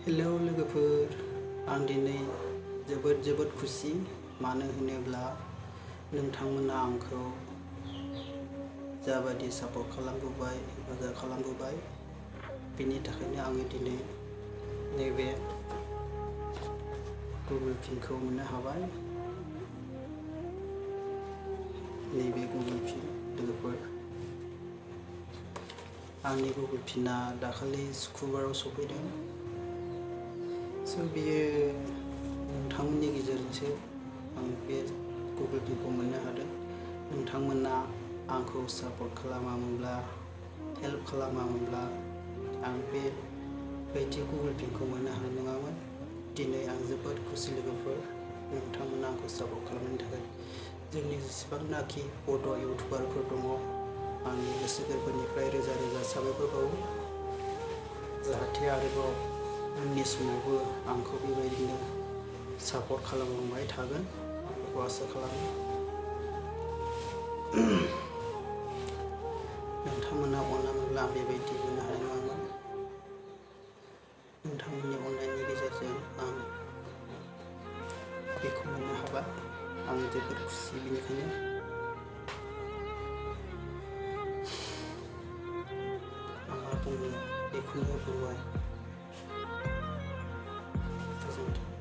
Hello लोगोफोर, आं दिनै जोबोद खुसि, मानो होनोब्ला नोंथांमोना आंखौ जाबायदि सापर्ट खालामबोबाय, हेफाजाब खालामबोबाय, बिनि थाखायनो आङो दिनै नैबे गुगोल पिनखौ मोननो हाबाय। नैबे गुगोल पिन लोगोफोर, आंनि गुगोल पिनआ दाखालि सुक्रुबाराव सफैदों। बियो नोंथांमोननि गेजेरजोंसो आं बे गुगोल पिनखौ मोननो हादों। नोंथांमोना आंखौ सापर्ट खालामामोनब्ला, हेल्प खालामामोनब्ला आं बेबायदि गुगोल पिनखौ मोननो हानाय नङामोन। दिनै आं जोबोद खुसि लोगोफोर, नोंथांमोना आंखौ सापर्ट खालामनायनि थाखाय। जोंनि जेसेबांनाखि बड' इउटुबारफोर दङ, आंनि गोसो गोरबोनिफ्राय रोजा रोजा साबायखर बावो। जाहाथे आरोबाव उननि समावबो आंखौ बेबायदिनो सापर्ट खालामलांबाय थागोन, आं बेखौ आसा खालामो। नोंथांमोना अनामोनब्ला आं बेबायदि मोननो हानाय नङामोन। नोंथांमोननि अननायनि गेजेरजों आं बेखौ मोननो हाबाय। आं जोबोद खुसि, बेनिखायनो आं मा बुंनो, बेखौनो बुंबाय। गोजोन्थों।